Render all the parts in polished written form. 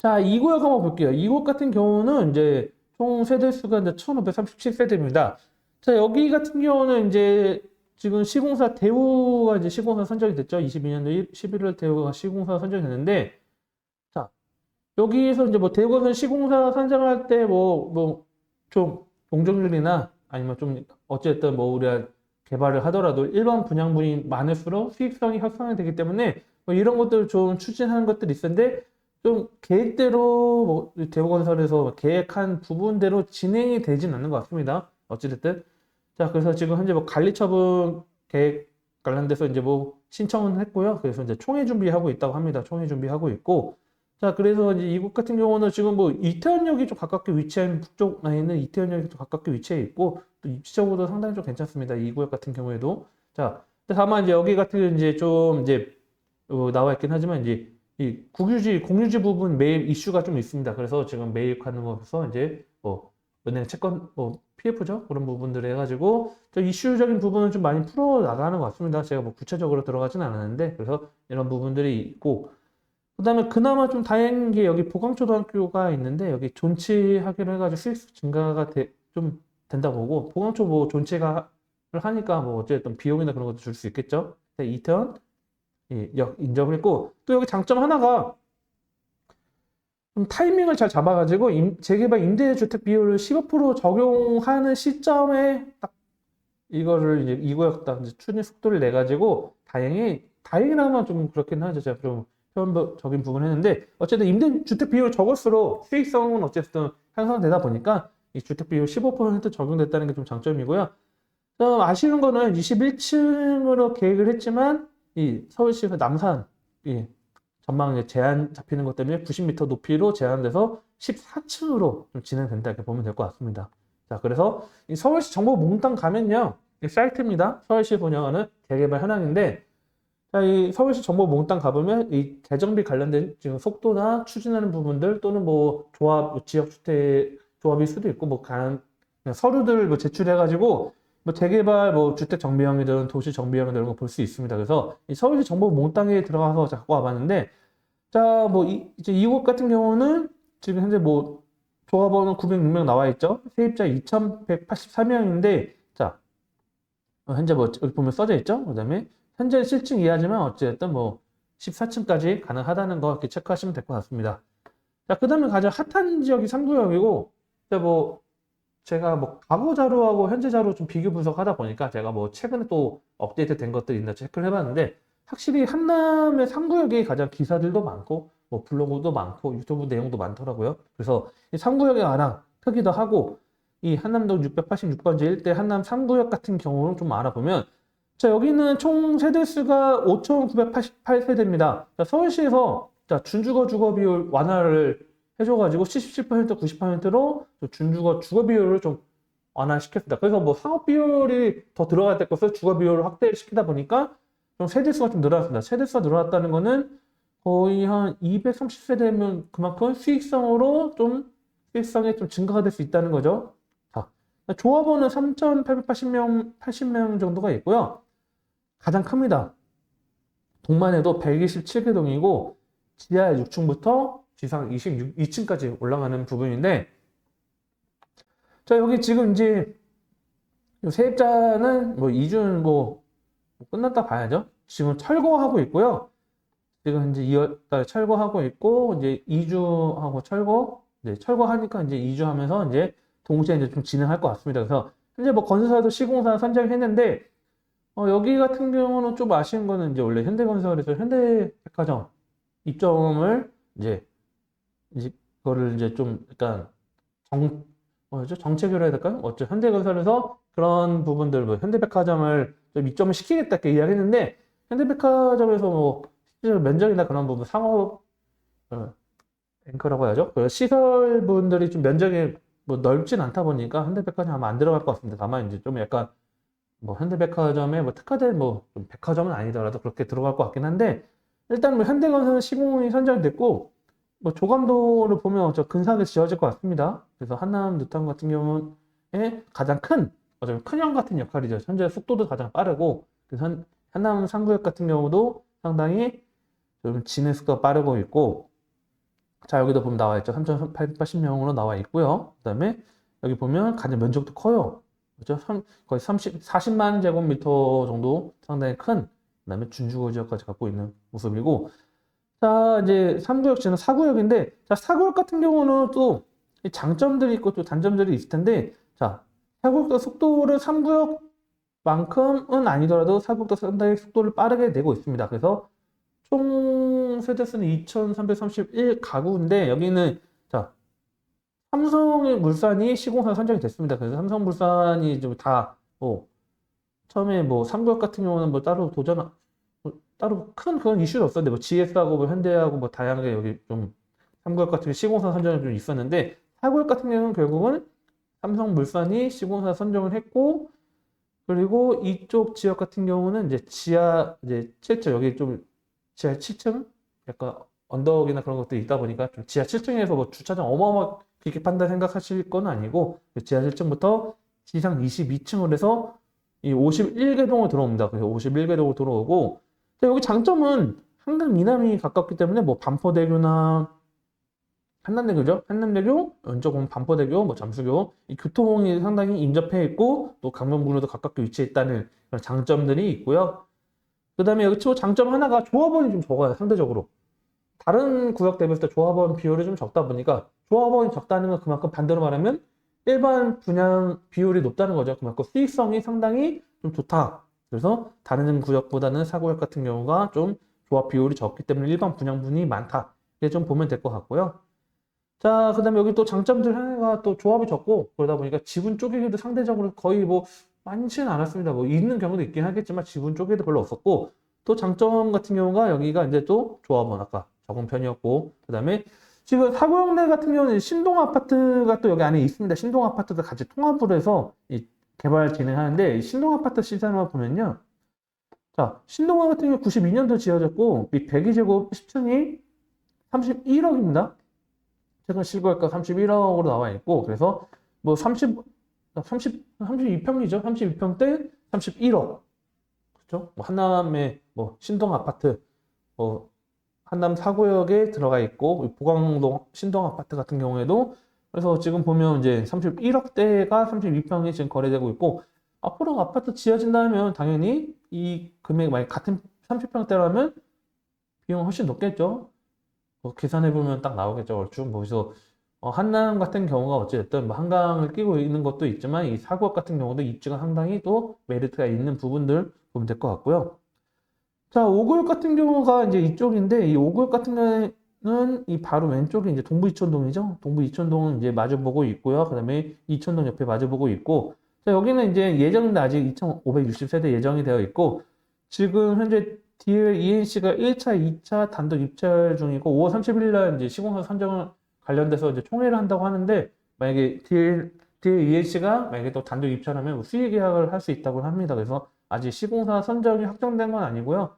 자, 2구역 한번 볼게요. 2구역 같은 경우는 이제 총 세대수가 이제 1537세대입니다. 자, 여기 같은 경우는 이제 지금 시공사 대우가 이제 시공사 선정이 됐죠. 22년도 11월 대우가 시공사 선정이 됐는데, 자, 여기서 이제 뭐 대우건설 시공사 선정할 때 좀 공정률이나 아니면 좀 어쨌든 뭐 우리가 개발을 하더라도 일반 분양분이 많을수록 수익성이 향상이 되기 때문에 뭐 이런 것들을 좀 추진하는 것들이 있었는데, 좀 계획대로 뭐 대우건설에서 계획한 부분대로 진행이 되진 않는 것 같습니다. 어찌됐든. 자, 그래서 지금 현재 뭐 관리처분 계획 관련돼서 이제 뭐 신청은 했고요. 그래서 이제 총회 준비하고 있다고 합니다. 총회 준비하고 있고. 자, 그래서 이제 이곳 같은 경우는 지금 뭐 이태원역이 좀 가깝게 위치한 북쪽 라인은 이태원역이 좀 가깝게 위치해 있고, 또 입지적으로도 상당히 좀 괜찮습니다. 이 구역 같은 경우에도. 자, 다만 이제 여기 같은 이제 좀 이제 나와 있긴 하지만 이제 이 공유지 부분 매입 이슈가 좀 있습니다. 그래서 지금 매입하는 것에서 이제 뭐 은행 채권 뭐 PF죠, 그런 부분들 해가지고 저 이슈적인 부분은 좀 많이 풀어 나가는 것 같습니다. 제가 뭐 구체적으로 들어가진 않았는데, 그래서 이런 부분들이 있고, 그다음에 그나마 좀 다행인 게 여기 보강초등학교가 있는데 여기 존치하기로 해가지고 수익 증가가 좀 된다 보고, 보강초 뭐 존치를 하니까 뭐 어쨌든 비용이나 그런 것도 줄 수 있겠죠. 이태원 인정을 했고, 또 여기 장점 하나가 좀 타이밍을 잘 잡아가지고 재개발 임대주택 비율을 15% 적용하는 시점에 딱 이거를 이제 이구역 딱 이제 추진 속도를 내 가지고 다행이라면 좀 그렇긴 하죠. 제가 좀 표현적인 부분 했는데, 어쨌든 임대주택 비율 적을수록 수익성은 어쨌든 향상되다 보니까 이 주택 비율 15% 적용됐다는 게 좀 장점이고요. 좀 아쉬운 거는 21층으로 계획을 했지만 이 서울시 그 남산 이 전망 이제 제한 잡히는 것 때문에 90m 높이로 제한돼서 14층으로 좀 진행된다 이렇게 보면 될 것 같습니다. 자, 그래서 이 서울시 정보 몽땅 가면요, 이 사이트입니다. 서울시 운영하는 재개발 현황인데, 자, 이 서울시 정보 몽땅 가보면 이 재정비 관련된 지금 속도나 추진하는 부분들 또는 뭐 조합 지역 주택 조합일 수도 있고 뭐 그냥 서류들 뭐 제출해가지고 뭐 재개발 뭐 주택 정비형이든 도시 정비형이든 이런 거 볼 수 있습니다. 그래서 이 서울시 정보 몽땅에 들어가서 갖고 와봤는데, 자, 뭐 이제 이곳 같은 경우는 지금 현재 뭐 조합원은 906명 나와 있죠. 세입자 2,183명인데, 자, 현재 뭐 여기 보면 써져 있죠. 그다음에 현재 실층 이하지만 어쨌든 뭐 14층까지 가능하다는 거 이렇게 체크하시면 될 것 같습니다. 자, 그다음에 가장 핫한 지역이 상구역이고, 뭐 제가 뭐 과거 자료하고 현재 자료 좀 비교 분석하다 보니까 제가 뭐 최근에 또 업데이트 된 것들이 있나 체크를 해봤는데, 확실히 한남의 상구역이 가장 기사들도 많고 뭐 블로그도 많고 유튜브 내용도 많더라고요. 그래서 이 상구역의 아랑 크기도 하고, 이 한남동 686번지 일대 한남 상구역 같은 경우를 좀 알아보면, 자, 여기는 총 세대수가 5,988세대입니다. 자, 서울시에서 자, 준주거 주거 비율 완화를 해줘가지고 77% 90%로 준주거 주거 비율을 좀 완화시켰습니다. 그래서 뭐 상업 비율이 더 들어갈 때 것을 주거 비율을 확대를 시키다 보니까 좀 세대수가 좀 늘어났습니다. 세대수가 늘어났다는 거는 거의 한 230세대면 그만큼 수익성이 좀 증가가 될 수 있다는 거죠. 자, 조합원은 3,880명, 80명 정도가 있고요. 가장 큽니다. 동만에도 127개 동이고 지하 6층부터 지상 2층까지 올라가는 부분인데, 자, 여기 지금 이제 세입자는 뭐 이주는 뭐 끝났다 봐야죠. 지금 철거하고 있고요. 지금 현재 2월달 철거하고 있고, 이제 이주하고 이제 철거하니까 이제 이주하면서 이제 동시에 이제 좀 진행할 것 같습니다. 그래서 현재 뭐 건설사도 시공사 선정했는데, 여기 같은 경우는 좀 아쉬운 거는 이제 원래 현대건설에서 현대백화점 입점을 이제 그거를 이제 좀 약간 정책으로 해야 될까요? 현대건설에서 그런 부분들 뭐 현대백화점을 좀 입점을 시키겠다 이렇게 이야기했는데, 현대백화점에서 뭐 실제로 면적이나 그런 부분 상업 앵커라고 해야죠. 그 시설분들이 좀 면적이 뭐 넓진 않다 보니까 현대백화점 아마 안 들어갈 것 같습니다. 다만 이제 좀 약간 뭐 현대백화점에 뭐 특화된 좀 백화점은 아니더라도 그렇게 들어갈 것 같긴 한데, 일단 뭐 현대건설 시공이 선정됐고 뭐 조감도를 보면 저 근사하게 지어질 것 같습니다. 그래서 한남 뉴타운 같은 경우에 가장 어쩌면 큰형 같은 역할이죠. 현재 속도도 가장 빠르고, 그래서 한남 상구역 같은 경우도 상당히 좀 진행 속도가 빠르고 있고, 자, 여기도 보면 나와 있죠. 3,880명으로 나와 있고요. 그다음에 여기 보면 가장 면적도 커요. 그렇죠? 거의 40만 제곱미터 정도 상당히 큰, 그다음에 준주거 지역까지 갖고 있는 모습이고, 자, 이제 3구역 지는 4구역인데, 자, 4구역 같은 경우는 또 장점들이 있고 또 단점들이 있을 텐데, 자, 4구역도 속도를 3구역만큼은 아니더라도 4구역도 상당히 속도를 빠르게 내고 있습니다. 그래서 총 세대수는 2,331 가구인데, 여기는, 자, 삼성물산이 시공사 선정이 됐습니다. 그래서 삼성물산이 좀 다, 처음에 뭐 3구역 같은 경우는 뭐 따로 따로 큰 그런 이슈는 없었는데, 뭐 GS하고 뭐 현대하고 뭐 다양하게 여기 좀 3구역 같은 게 시공사 선정이 좀 있었는데, 4구역 같은 경우는 결국은 삼성물산이 시공사 선정을 했고, 그리고 이쪽 지역 같은 경우는 이제 이제 7층, 여기 좀 지하 7층? 약간 언덕이나 그런 것들이 있다 보니까 좀 지하 7층에서 뭐 주차장 어마어마하게 이렇게 판다 생각하실 건 아니고, 지하 7층부터 지상 22층을 해서 이 51개동으로 들어옵니다. 그래서 51개동으로 들어오고, 여기 장점은 한강 미남이 가깝기 때문에 뭐 반포대교나 한남대교죠. 한남대교, 왼쪽 보면 반포대교, 뭐 잠수교, 이 교통이 상당히 인접해 있고 또 강변북로도 가깝게 위치해 있다는 그런 장점들이 있고요. 그 다음에 여기 또 장점 하나가 조합원이 좀 적어요, 상대적으로. 다른 구역 대비했을 때 조합원 비율이 좀 적다 보니까, 조합원이 적다는 건 그만큼 반대로 말하면 일반 분양 비율이 높다는 거죠. 그만큼 수익성이 상당히 좀 좋다. 그래서 다른 구역보다는 4구역 같은 경우가 좀 조합 비율이 적기 때문에 일반 분양분이 많다. 이게 좀 보면 될 것 같고요. 자, 그 다음에 여기 또 장점들 하나가 또 조합이 적고, 그러다 보니까 지분 쪼개기도 상대적으로 거의 뭐 많지는 않았습니다. 뭐 있는 경우도 있긴 하겠지만 지분 쪼개기도 별로 없었고, 또 장점 같은 경우가 여기가 이제 또 조합은 아까 적은 편이었고, 그 다음에 지금 사구역 내 같은 경우는 신동 아파트가 또 여기 안에 있습니다. 신동 아파트도 같이 통합을 해서 이 개발 진행하는데, 이 신동 아파트 시세만 보면요. 자, 신동 같은 경우 92년도 지어졌고, 이 102제곱 10층이 31억입니다. 최근 실거래가 31억으로 나와 있고, 그래서 뭐 32평이죠. 32평 대 31억. 그렇죠? 뭐 한남의 뭐 신동 아파트, 뭐 한남 4구역에 들어가 있고, 보강동 신동 아파트 같은 경우에도, 그래서 지금 보면 이제 31억대가 32평이 지금 거래되고 있고, 앞으로 아파트 지어진다면 당연히 이 금액 만약 같은 30평대라면 비용 훨씬 높겠죠. 뭐 계산해보면 딱 나오겠죠. 얼추 뭐 그래서 한남 같은 경우가 어찌됐든 뭐 한강을 끼고 있는 것도 있지만, 이 사구역 같은 경우도 입지가 상당히 또 메리트가 있는 부분들 보면 될 것 같고요. 자, 5구역 같은 경우가 이제 이쪽인데, 이 5구역 같은 경우는 이 바로 왼쪽이 이제 동부 이촌동이죠. 동부 이촌동은 이제 마주보고 있고요. 그 다음에 이촌동 옆에 마주보고 있고, 자, 여기는 이제 예정인데 아직 2,560세대 예정이 되어 있고, 지금 현재 DL ENC가 1차, 2차 단독 입찰 중이고, 5월 30일 날 이제 시공사 선정을 관련돼서 이제 총회를 한다고 하는데, 만약에 DL ENC가 만약에 또 단독 입찰하면 수의 계약을 할 수 있다고 합니다. 그래서 아직 시공사 선정이 확정된 건 아니고요.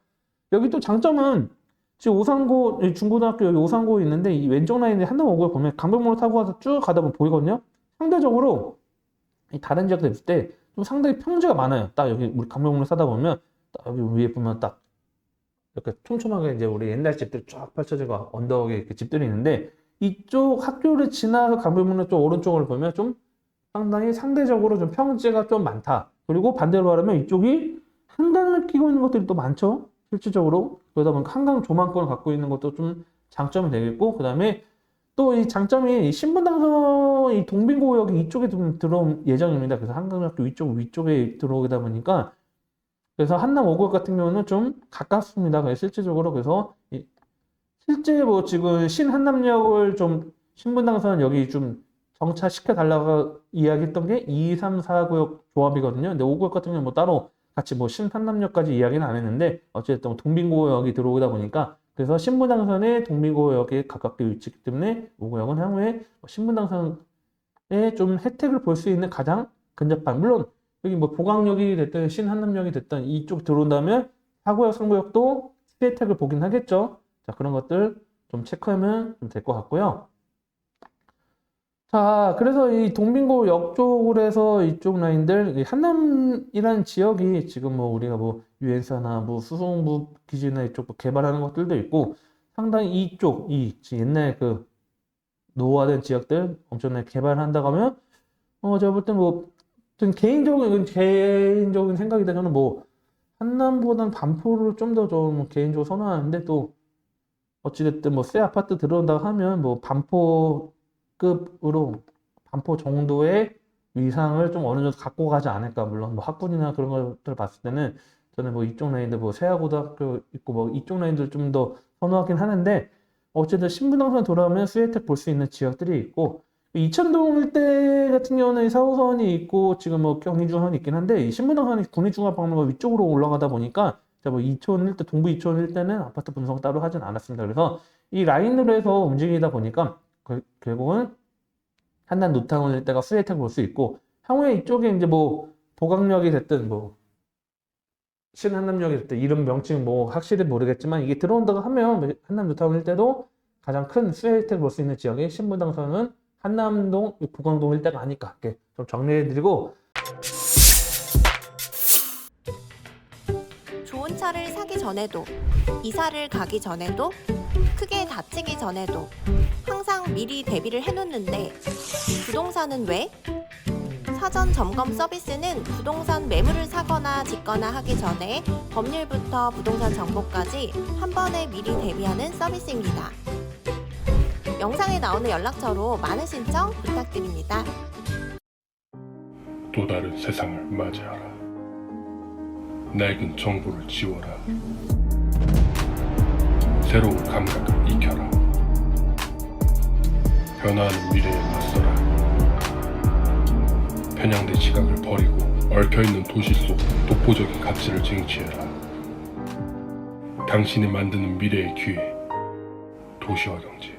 여기 또 장점은 지금 오산고, 중고등학교 여기 오산고 있는데, 이 왼쪽 라인에 한남 5구역 보면 강변북로 타고 가서 쭉 가다 보면 보이거든요. 상대적으로 이 다른 지역들 있을 때 좀 상당히 평지가 많아요. 딱 여기 우리 강변북로 사다 보면 딱 여기 위에 보면 딱 이렇게 촘촘하게 이제 우리 옛날 집들 쫙 펼쳐지고 언덕에 이렇게 집들이 있는데, 이쪽 학교를 지나서 강변북로 쪽 오른쪽을 보면 좀 상당히 상대적으로 좀 평지가 좀 많다. 그리고 반대로 말하면 이쪽이 한강을 끼고 있는 것들이 또 많죠. 실질적으로. 그러다 보니까 한강 조망권을 갖고 있는 것도 좀 장점이 되겠고, 그 다음에 또 이 장점이 신분당선 이 동빙구역이 이쪽에 좀 들어올 예정입니다. 그래서 한강학교 위쪽에 들어오다 보니까, 그래서 한남 5구역 같은 경우는 좀 가깝습니다. 그래서 실질적으로, 그래서 실제 뭐 지금 신한남역을 좀 신분당선 여기 좀 정차시켜 달라고 이야기했던 게 2, 3, 4구역 조합이거든요. 근데 5구역 같은 경우는 뭐 따로 같이 뭐 신한남역까지 이야기는 안 했는데, 어쨌든 동빙구역이 들어오다 보니까, 그래서 신분당선에 동빙구역에 가깝게 위치했기 때문에 5구역은 향후에 신분당선에 좀 혜택을 볼 수 있는 가장 근접한, 물론 여기 뭐 보강역이 됐든 신한남역이 됐든 이쪽 들어온다면 4구역, 3구역도 혜택을 보긴 하겠죠. 자, 그런 것들 좀 체크하면 좀 될 것 같고요. 자, 그래서 이 동빙고역 쪽으로 해서 이쪽 라인들, 이 한남이라는 지역이 지금 뭐 우리가 뭐 유엔사나 뭐 수송부 기지나 이쪽 뭐 개발하는 것들도 있고, 상당히 이쪽, 옛날 그 노후화된 지역들 엄청나게 개발한다고 하면, 제가 볼 때 뭐, 좀 개인적인 생각이다. 저는 뭐, 한남보다는 반포를 좀 더 좀 개인적으로 선호하는데, 또, 어찌됐든 뭐, 새 아파트 들어온다고 하면, 뭐, 반포 정도의 위상을 좀 어느 정도 갖고 가지 않을까. 물론 뭐 학군이나 그런 것들 봤을 때는 저는 뭐 이쪽 라인들 뭐 세아고등학교 있고 뭐 이쪽 라인들 좀 더 선호하긴 하는데, 어쨌든 신분당선 돌아오면 수혜택 볼 수 있는 지역들이 있고, 이천동 일대 같은 경우는 4호선이 있고 지금 뭐 경의중앙선이 있긴 한데, 이 신분당선이 군의중앙박물관 위쪽으로 올라가다 보니까 뭐 이촌 일대, 동부 이촌 일대는 아파트 분석 따로 하진 않았습니다. 그래서 이 라인으로 해서 움직이다 보니까 결국은 한남 뉴타운 일대가 수혜택 볼 수 있고, 향후에 이쪽에 이제 뭐 보강역이 됐든 뭐 신한남역이 됐든 이름 명칭 뭐 확실히 모르겠지만, 이게 들어온다고 하면 한남 뉴타운 일대도 가장 큰 수혜택 볼 수 있는 지역이 신분당선은 한남동, 보강동 일대가 아닐까, 이렇게 좀 정리해드리고. 좋은 차를 사기 전에도, 이사를 가기 전에도, 크게 다치기 전에도 항상 미리 대비를 해놓는데 부동산은 왜? 사전 점검 서비스는 부동산 매물을 사거나 짓거나 하기 전에 법률부터 부동산 정보까지 한 번에 미리 대비하는 서비스입니다. 영상에 나오는 연락처로 많은 신청 부탁드립니다. 또 다른 세상을 맞이하라. 낡은 정보를 지워라. 새로운 감각을 익혀라. 변화하는 미래에 맞서라. 편향된 시각을 버리고 얽혀있는 도시 속 독보적인 가치를 쟁취해라. 당신이 만드는 미래의 기회, 도시와 경제.